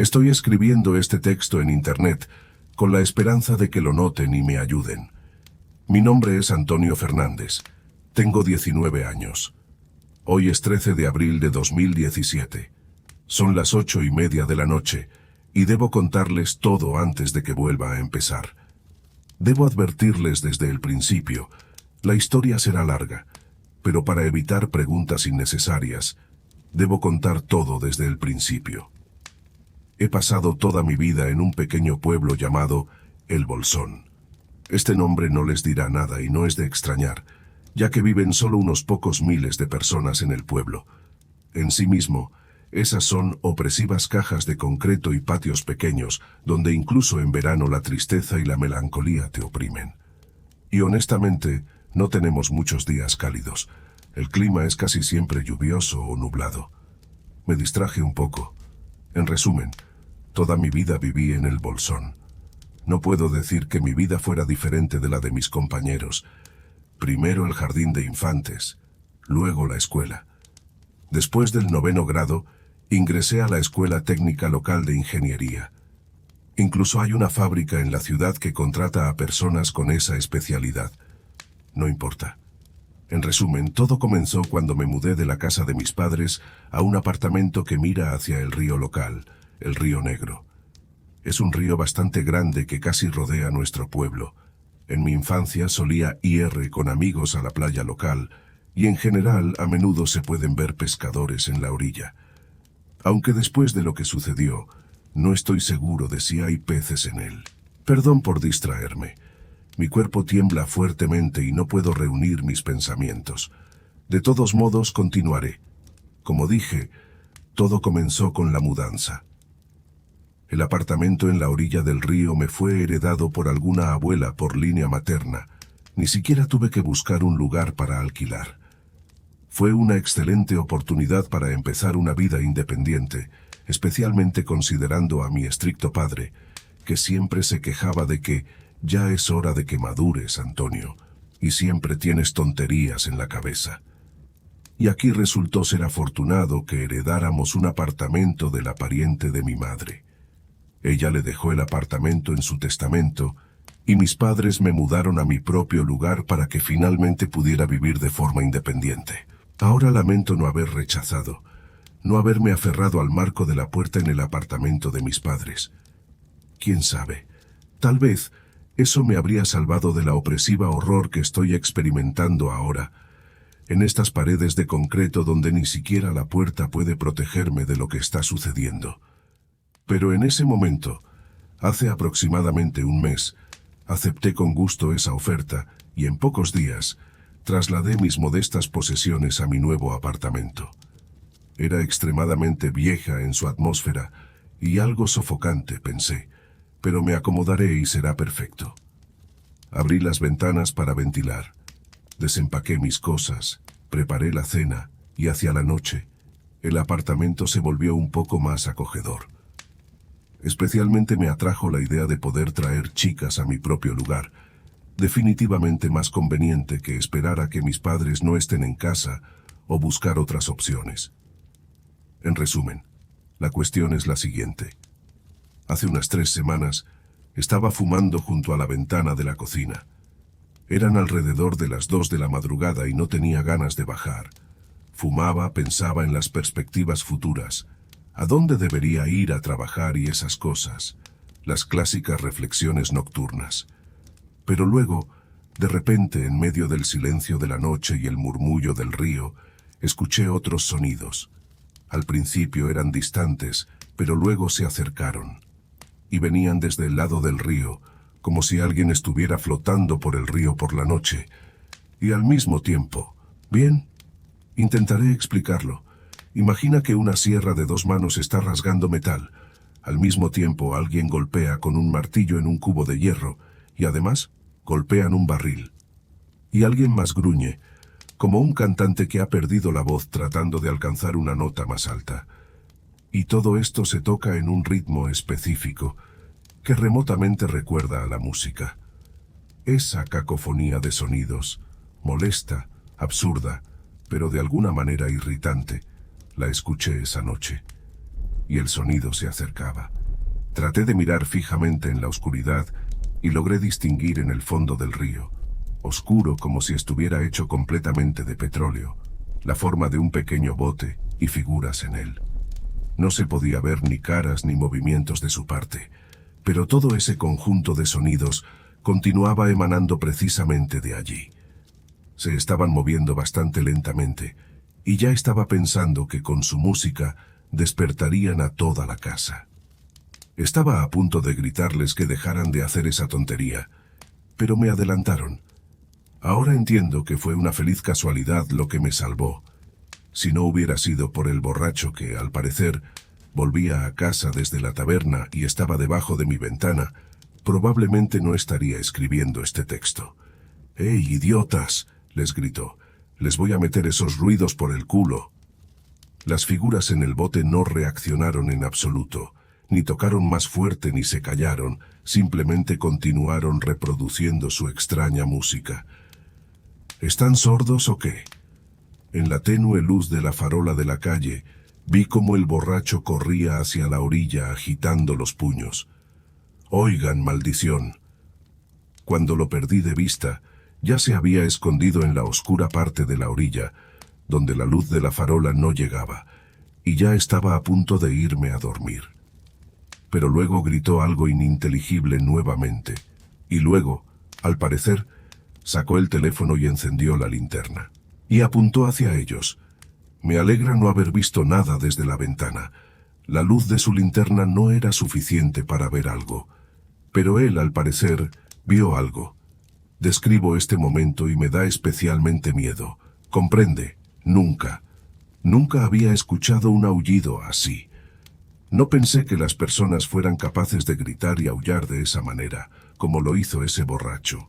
Estoy escribiendo este texto en Internet con la esperanza de que lo noten y me ayuden. Mi nombre es Antonio Fernández. Tengo 19 años. Hoy es 13 de abril de 2017. Son las 8:30 de la noche y debo contarles todo antes de que vuelva a empezar. Debo advertirles desde el principio, la historia será larga, pero para evitar preguntas innecesarias, debo contar todo desde el principio. He pasado toda mi vida en un pequeño pueblo llamado El Bolsón. Este nombre no les dirá nada y no es de extrañar, ya que viven solo unos pocos miles de personas en el pueblo. En sí mismo, esas son opresivas cajas de concreto y patios pequeños, donde incluso en verano la tristeza y la melancolía te oprimen. Y honestamente, no tenemos muchos días cálidos. El clima es casi siempre lluvioso o nublado. Me distraje un poco. En resumen, toda mi vida viví en El Bolsón. No puedo decir que mi vida fuera diferente de la de mis compañeros. Primero el jardín de infantes, luego la escuela. Después del 9º grado, ingresé a la Escuela Técnica Local de Ingeniería. Incluso hay una fábrica en la ciudad que contrata a personas con esa especialidad. No importa. En resumen, todo comenzó cuando me mudé de la casa de mis padres a un apartamento que mira hacia el río local, el Río Negro. Es un río bastante grande que casi rodea nuestro pueblo. En mi infancia solía ir con amigos a la playa local y en general a menudo se pueden ver pescadores en la orilla. Aunque después de lo que sucedió, no estoy seguro de si hay peces en él. Perdón por distraerme. Mi cuerpo tiembla fuertemente y no puedo reunir mis pensamientos. De todos modos, continuaré. Como dije, todo comenzó con la mudanza. El apartamento en la orilla del río me fue heredado por alguna abuela por línea materna. Ni siquiera tuve que buscar un lugar para alquilar. Fue una excelente oportunidad para empezar una vida independiente, especialmente considerando a mi estricto padre, que siempre se quejaba de que ya es hora de que madures, Antonio, y siempre tienes tonterías en la cabeza. Y aquí resultó ser afortunado que heredáramos un apartamento de la pariente de mi madre. Ella le dejó el apartamento en su testamento y mis padres me mudaron a mi propio lugar para que finalmente pudiera vivir de forma independiente. Ahora lamento no haber rechazado, no haberme aferrado al marco de la puerta en el apartamento de mis padres. ¿Quién sabe? Tal vez eso me habría salvado de la opresiva horror que estoy experimentando ahora, en estas paredes de concreto donde ni siquiera la puerta puede protegerme de lo que está sucediendo. Pero en ese momento, hace aproximadamente un mes, acepté con gusto esa oferta y en pocos días trasladé mis modestas posesiones a mi nuevo apartamento. Era extremadamente vieja en su atmósfera y algo sofocante, pensé, pero me acomodaré y será perfecto. Abrí las ventanas para ventilar, desempaqué mis cosas, preparé la cena y hacia la noche, el apartamento se volvió un poco más acogedor. Especialmente me atrajo la idea de poder traer chicas a mi propio lugar, definitivamente más conveniente que esperar a que mis padres no estén en casa o buscar otras opciones. En resumen, la cuestión es la siguiente. Hace unas 3 semanas, estaba fumando junto a la ventana de la cocina. Eran alrededor de las 2 de la madrugada y no tenía ganas de bajar. Fumaba, pensaba en las perspectivas futuras, a dónde debería ir a trabajar y esas cosas, las clásicas reflexiones nocturnas. Pero luego, de repente, en medio del silencio de la noche y el murmullo del río, escuché otros sonidos. Al principio eran distantes, pero luego se acercaron. Y venían desde el lado del río, como si alguien estuviera flotando por el río por la noche. Y al mismo tiempo, bien, intentaré explicarlo. Imagina que una sierra de 2 manos está rasgando metal. Al mismo tiempo alguien golpea con un martillo en un cubo de hierro, y además golpean un barril. Y alguien más gruñe, como un cantante que ha perdido la voz tratando de alcanzar una nota más alta. Y todo esto se toca en un ritmo específico, que remotamente recuerda a la música. Esa cacofonía de sonidos, molesta, absurda, pero de alguna manera irritante, la escuché esa noche. y el sonido se acercaba. Traté de mirar fijamente en la oscuridad y logré distinguir en el fondo del río, oscuro como si estuviera hecho completamente de petróleo, la forma de un pequeño bote y figuras en él. No se podía ver ni caras ni movimientos de su parte, pero todo ese conjunto de sonidos continuaba emanando precisamente de allí. Se estaban moviendo bastante lentamente, y ya estaba pensando que con su música despertarían a toda la casa. Estaba a punto de gritarles que dejaran de hacer esa tontería, pero me adelantaron. Ahora entiendo que fue una feliz casualidad lo que me salvó. Si no hubiera sido por el borracho que, al parecer, volvía a casa desde la taberna y estaba debajo de mi ventana, probablemente no estaría escribiendo este texto. «¡Ey, idiotas!», les gritó. «Les voy a meter esos ruidos por el culo». Las figuras en el bote no reaccionaron en absoluto, ni tocaron más fuerte ni se callaron, simplemente continuaron reproduciendo su extraña música. ¿Están sordos o qué? En la tenue luz de la farola de la calle, vi cómo el borracho corría hacia la orilla agitando los puños. «Oigan, maldición». Cuando lo perdí de vista, ya se había escondido en la oscura parte de la orilla, donde la luz de la farola no llegaba, y ya estaba a punto de irme a dormir. Pero luego gritó algo ininteligible nuevamente, y luego, al parecer, sacó el teléfono y encendió la linterna, y apuntó hacia ellos. Me alegra no haber visto nada desde la ventana. La luz de su linterna no era suficiente para ver algo, pero él, al parecer, vio algo. Describo este momento y me da especialmente miedo. ¿Comprende? Nunca había escuchado un aullido así. No pensé que las personas fueran capaces de gritar y aullar de esa manera, como lo hizo ese borracho.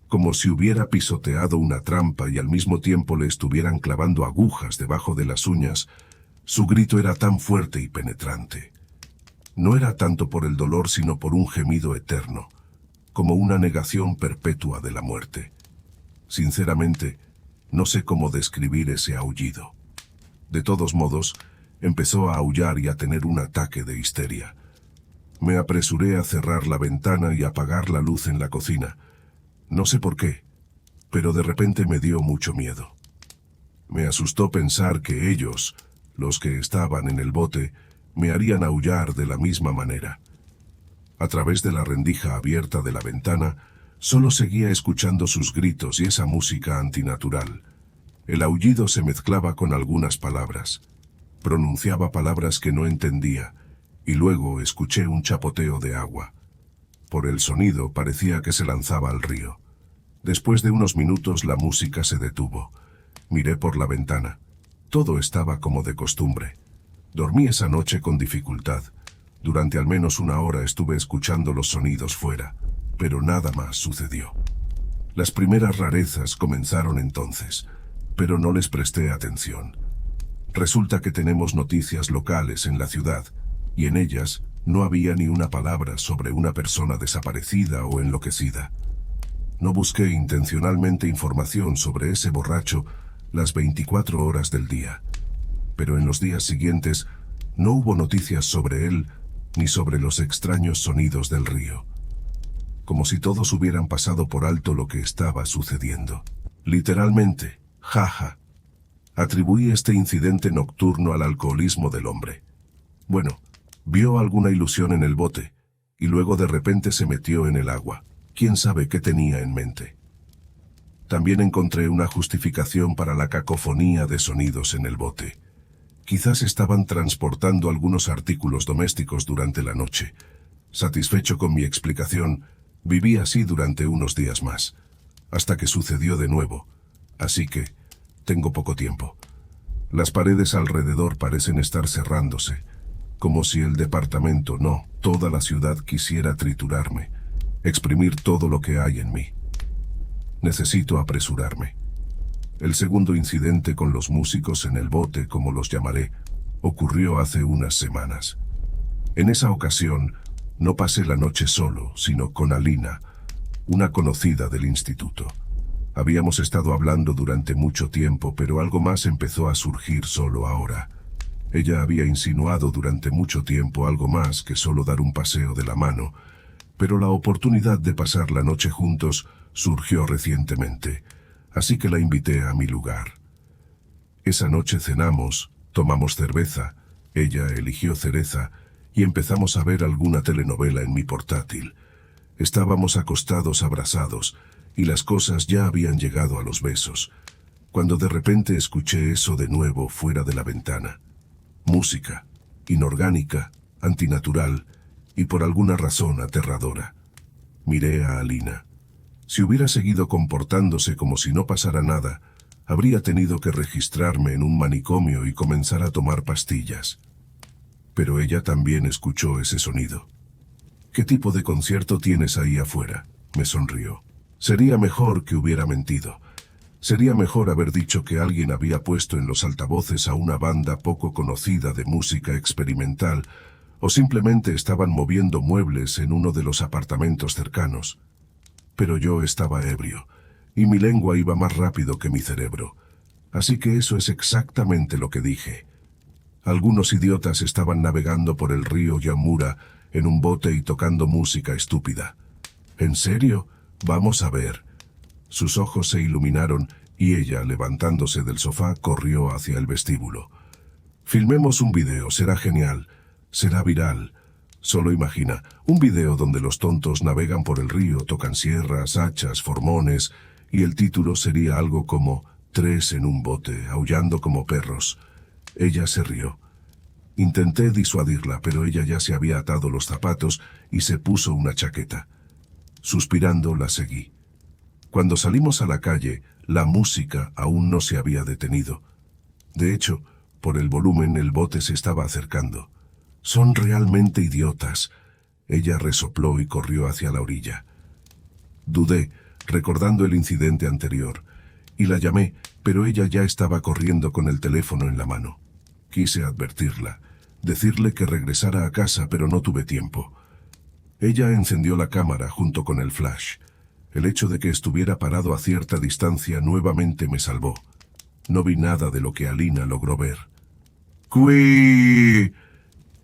Como si hubiera pisoteado una trampa y al mismo tiempo le estuvieran clavando agujas debajo de las uñas. Su grito era tan fuerte y penetrante. No era tanto por el dolor sino por un gemido eterno, como una negación perpetua de la muerte. Sinceramente, no sé cómo describir ese aullido. De todos modos, empezó a aullar y a tener un ataque de histeria. Me apresuré a cerrar la ventana y apagar la luz en la cocina. No sé por qué, pero de repente me dio mucho miedo. Me asustó pensar que ellos, los que estaban en el bote, me harían aullar de la misma manera. A través de la rendija abierta de la ventana, solo seguía escuchando sus gritos y esa música antinatural. El aullido se mezclaba con algunas palabras. Pronunciaba palabras que no entendía, y luego escuché un chapoteo de agua. Por el sonido parecía que se lanzaba al río. Después de unos minutos la música se detuvo. Miré por la ventana. Todo estaba como de costumbre. Dormí esa noche con dificultad. Durante al menos una hora estuve escuchando los sonidos fuera, pero nada más sucedió. Las primeras rarezas comenzaron entonces, pero no les presté atención. Resulta que tenemos noticias locales en la ciudad, y en ellas no había ni una palabra sobre una persona desaparecida o enloquecida. No busqué intencionalmente información sobre ese borracho las 24 horas del día, pero en los días siguientes no hubo noticias sobre él ni sobre los extraños sonidos del río. Como si todos hubieran pasado por alto lo que estaba sucediendo. Literalmente, jaja. Atribuí este incidente nocturno al alcoholismo del hombre. Bueno, vio alguna ilusión en el bote, y luego de repente se metió en el agua. ¿Quién sabe qué tenía en mente? También encontré una justificación para la cacofonía de sonidos en el bote. Quizás estaban transportando algunos artículos domésticos durante la noche. Satisfecho con mi explicación, viví así durante unos días más, hasta que sucedió de nuevo. Así que, tengo poco tiempo. Las paredes alrededor parecen estar cerrándose, como si el departamento, no, toda la ciudad quisiera triturarme, exprimir todo lo que hay en mí. Necesito apresurarme. El segundo incidente con los músicos en el bote, como los llamaré, ocurrió hace unas semanas. En esa ocasión, no pasé la noche solo, sino con Alina, una conocida del instituto. Habíamos estado hablando durante mucho tiempo, pero algo más empezó a surgir solo ahora. Ella había insinuado durante mucho tiempo algo más que solo dar un paseo de la mano, pero la oportunidad de pasar la noche juntos surgió recientemente, así que la invité a mi lugar. Esa noche cenamos, tomamos cerveza, ella eligió cereza y empezamos a ver alguna telenovela en mi portátil. Estábamos acostados abrazados y las cosas ya habían llegado a los besos, cuando de repente escuché eso de nuevo fuera de la ventana. Música, inorgánica, antinatural y por alguna razón aterradora. Miré a Alina. Si hubiera seguido comportándose como si no pasara nada, habría tenido que registrarme en un manicomio y comenzar a tomar pastillas. Pero ella también escuchó ese sonido. ¿Qué tipo de concierto tienes ahí afuera?, me sonrió. Sería mejor que hubiera mentido. Sería mejor haber dicho que alguien había puesto en los altavoces a una banda poco conocida de música experimental, o simplemente estaban moviendo muebles en uno de los apartamentos cercanos. Pero yo estaba ebrio, y mi lengua iba más rápido que mi cerebro. Así que eso es exactamente lo que dije. Algunos idiotas estaban navegando por el río Yamura en un bote y tocando música estúpida. ¿En serio? Vamos a ver. Sus ojos se iluminaron y ella, levantándose del sofá, corrió hacia el vestíbulo. Filmemos un video, será genial, será viral. Solo imagina, un video donde los tontos navegan por el río, tocan sierras, hachas, formones, y el título sería algo como 3 en un bote, aullando como perros. Ella se rió. Intenté disuadirla, pero ella ya se había atado los zapatos y se puso una chaqueta. Suspirando, la seguí. Cuando salimos a la calle, la música aún no se había detenido. De hecho, por el volumen el bote se estaba acercando. Son realmente idiotas. Ella resopló y corrió hacia la orilla. Dudé, recordando el incidente anterior, y la llamé, pero ella ya estaba corriendo con el teléfono en la mano. Quise advertirla, decirle que regresara a casa, pero no tuve tiempo. Ella encendió la cámara junto con el flash. El hecho de que estuviera parado a cierta distancia nuevamente me salvó. No vi nada de lo que Alina logró ver. ¡Cuí!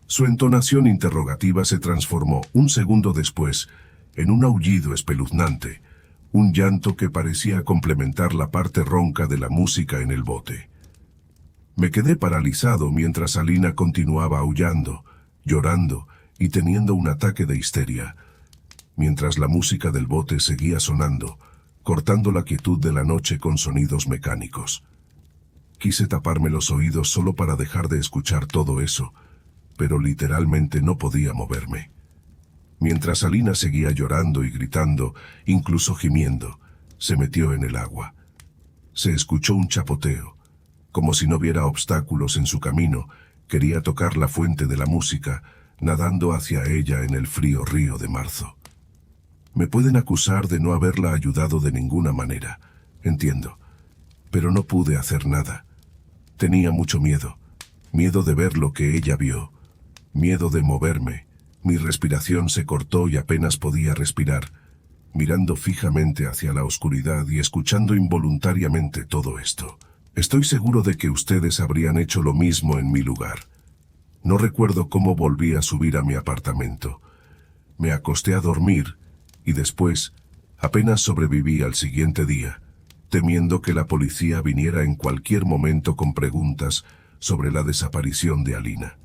Su entonación interrogativa se transformó, un segundo después, en un aullido espeluznante, un llanto que parecía complementar la parte ronca de la música en el bote. Me quedé paralizado mientras Alina continuaba aullando, llorando y teniendo un ataque de histeria, mientras la música del bote seguía sonando, cortando la quietud de la noche con sonidos mecánicos. Quise taparme los oídos solo para dejar de escuchar todo eso, pero literalmente no podía moverme. Mientras Alina seguía llorando y gritando, incluso gimiendo, se metió en el agua. Se escuchó un chapoteo. Como si no viera obstáculos en su camino, quería tocar la fuente de la música, nadando hacia ella en el frío río de marzo. Me pueden acusar de no haberla ayudado de ninguna manera, entiendo, pero no pude hacer nada. Tenía mucho miedo, miedo de ver lo que ella vio, miedo de moverme. Mi respiración se cortó y apenas podía respirar, mirando fijamente hacia la oscuridad y escuchando involuntariamente todo esto. Estoy seguro de que ustedes habrían hecho lo mismo en mi lugar. No recuerdo cómo volví a subir a mi apartamento. Me acosté a dormir y después apenas sobreviví al siguiente día, temiendo que la policía viniera en cualquier momento con preguntas sobre la desaparición de Alina.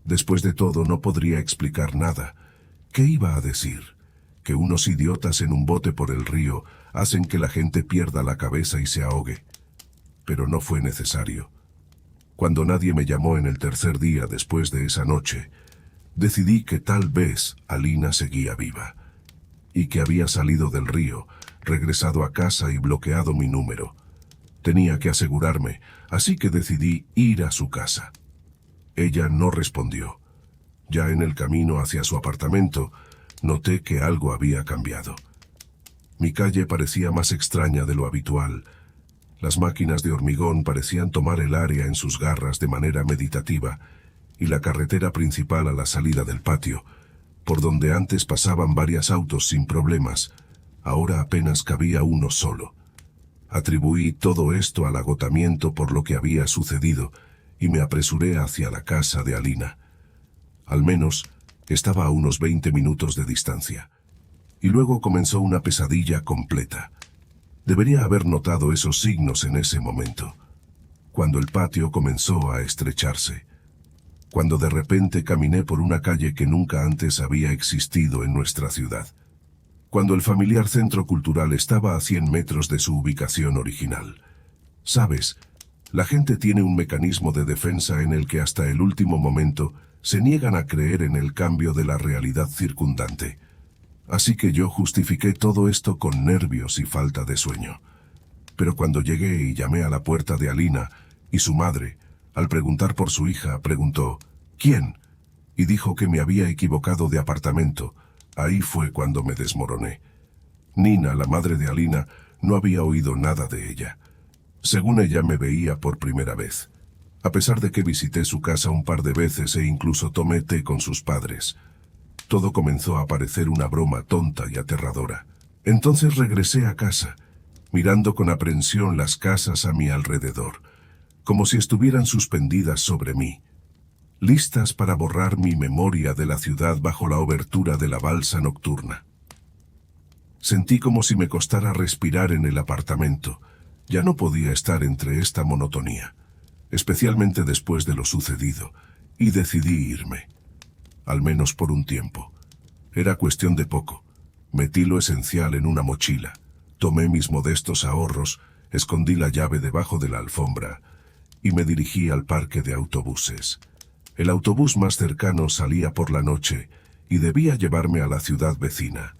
Después de todo, no podría explicar nada. ¿Qué iba a decir? ¿Que unos idiotas en un bote por el río hacen que la gente pierda la cabeza y se ahogue? Pero no fue necesario. Cuando nadie me llamó en el tercer día después de esa noche, decidí que tal vez Alina seguía viva, y que había salido del río, regresado a casa y bloqueado mi número. Tenía que asegurarme, así que decidí ir a su casa. Ella no respondió. Ya en el camino hacia su apartamento, noté que algo había cambiado. Mi calle parecía más extraña de lo habitual. Las máquinas de hormigón parecían tomar el área en sus garras de manera meditativa, y la carretera principal a la salida del patio, por donde antes pasaban varios autos sin problemas, ahora apenas cabía uno solo. Atribuí todo esto al agotamiento por lo que había sucedido, y me apresuré hacia la casa de Alina. Al menos, estaba a unos 20 minutos de distancia. Y luego comenzó una pesadilla completa. Debería haber notado esos signos en ese momento, cuando el patio comenzó a estrecharse, cuando de repente caminé por una calle que nunca antes había existido en nuestra ciudad, cuando el familiar centro cultural estaba a 100 metros de su ubicación original. ¿Sabes? La gente tiene un mecanismo de defensa en el que hasta el último momento se niegan a creer en el cambio de la realidad circundante. Así que yo justifiqué todo esto con nervios y falta de sueño. Pero cuando llegué y llamé a la puerta de Alina, y su madre, al preguntar por su hija, preguntó, ¿quién? Y dijo que me había equivocado de apartamento. Ahí fue cuando me desmoroné. Nina, la madre de Alina, no había oído nada de ella. Según ella me veía por primera vez, a pesar de que visité su casa un par de veces e incluso tomé té con sus padres. Todo comenzó a parecer una broma tonta y aterradora. Entonces regresé a casa, mirando con aprensión las casas a mi alrededor, como si estuvieran suspendidas sobre mí, listas para borrar mi memoria de la ciudad bajo la obertura de la balsa nocturna. Sentí como si me costara respirar en el apartamento. Ya no podía estar entre esta monotonía, especialmente después de lo sucedido, y decidí irme. Al menos por un tiempo. Era cuestión de poco. Metí lo esencial en una mochila, tomé mis modestos ahorros, escondí la llave debajo de la alfombra y me dirigí al parque de autobuses. El autobús más cercano salía por la noche y debía llevarme a la ciudad vecina.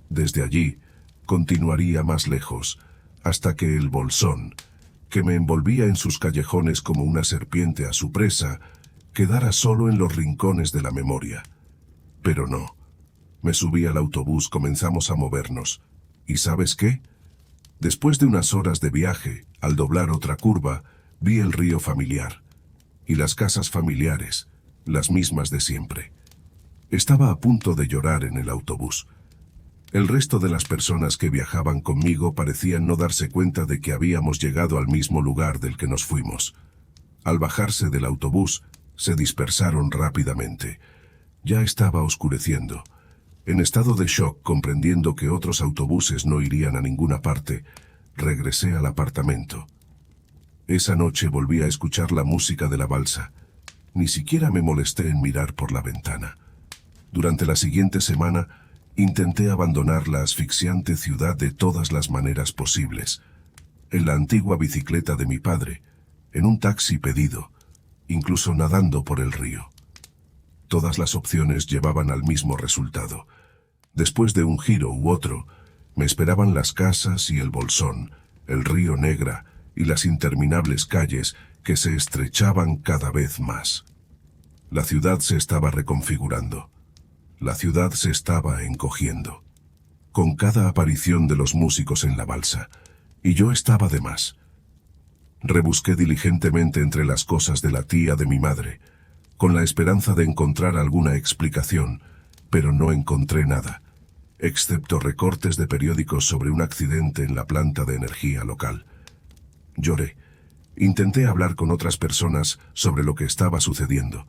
Desde allí, continuaría más lejos, hasta que el bolsón, que me envolvía en sus callejones como una serpiente a su presa, quedara solo en los rincones de la memoria. Pero no. Me subí al autobús, comenzamos a movernos. ¿Y sabes qué? Después de unas horas de viaje, al doblar otra curva, vi el río familiar. Y las casas familiares, las mismas de siempre. Estaba a punto de llorar en el autobús. El resto de las personas que viajaban conmigo parecían no darse cuenta de que habíamos llegado al mismo lugar del que nos fuimos. Al bajarse del autobús, se dispersaron rápidamente. Ya estaba oscureciendo. En estado de shock, comprendiendo que otros autobuses no irían a ninguna parte, regresé al apartamento. Esa noche volví a escuchar la música de la balsa. Ni siquiera me molesté en mirar por la ventana. Durante la siguiente semana, intenté abandonar la asfixiante ciudad de todas las maneras posibles. En la antigua bicicleta de mi padre, en un taxi pedido, incluso nadando por el río. Todas las opciones llevaban al mismo resultado. Después de un giro u otro, me esperaban las casas y el bolsón, el río Negra y las interminables calles que se estrechaban cada vez más. La ciudad se estaba reconfigurando. La ciudad se estaba encogiendo. Con cada aparición de los músicos en la balsa, y yo estaba de más. Rebusqué diligentemente entre las cosas de la tía de mi madre, con la esperanza de encontrar alguna explicación, pero no encontré nada, excepto recortes de periódicos sobre un accidente en la planta de energía local. Lloré. Intenté hablar con otras personas sobre lo que estaba sucediendo,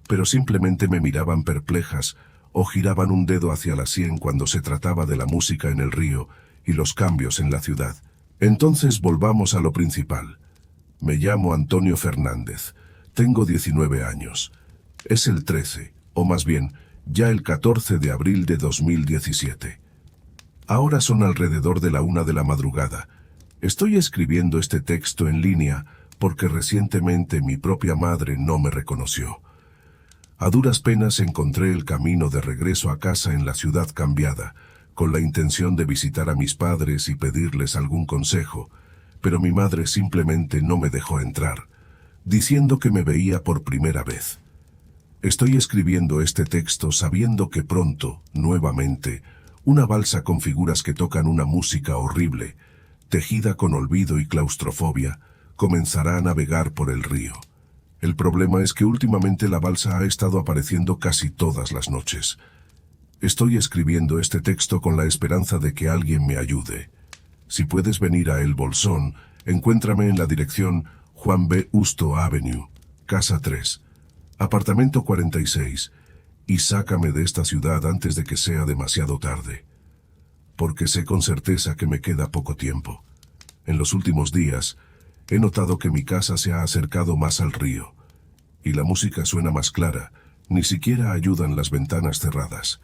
pero simplemente me miraban perplejas o giraban un dedo hacia la sien cuando se trataba de la música en el río y los cambios en la ciudad. Entonces volvamos a lo principal. Me llamo Antonio Fernández. Tengo 19 años. Es el 13, o más bien, ya el 14 de abril de 2017. Ahora son alrededor de la 1 de la madrugada. Estoy escribiendo este texto en línea porque recientemente mi propia madre no me reconoció. A duras penas encontré el camino de regreso a casa en la ciudad cambiada, con la intención de visitar a mis padres y pedirles algún consejo, pero mi madre simplemente no me dejó entrar, diciendo que me veía por primera vez. Estoy escribiendo este texto sabiendo que pronto, nuevamente, una balsa con figuras que tocan una música horrible, tejida con olvido y claustrofobia, comenzará a navegar por el río. El problema es que últimamente la balsa ha estado apareciendo casi todas las noches. Estoy escribiendo este texto con la esperanza de que alguien me ayude. Si puedes venir a El Bolsón, encuéntrame en la dirección Juan B. Husto Avenue, Casa 3, apartamento 46, y sácame de esta ciudad antes de que sea demasiado tarde. Porque sé con certeza que me queda poco tiempo. En los últimos días, he notado que mi casa se ha acercado más al río, y la música suena más clara, ni siquiera ayudan las ventanas cerradas.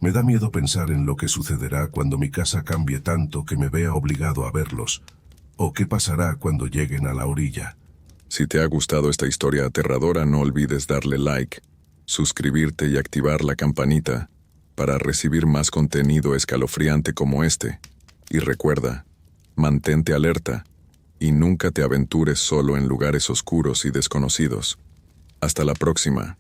Me da miedo pensar en lo que sucederá cuando mi casa cambie tanto que me vea obligado a verlos, o qué pasará cuando lleguen a la orilla. Si te ha gustado esta historia aterradora, no olvides darle like, suscribirte y activar la campanita para recibir más contenido escalofriante como este. Y recuerda, mantente alerta y nunca te aventures solo en lugares oscuros y desconocidos. Hasta la próxima.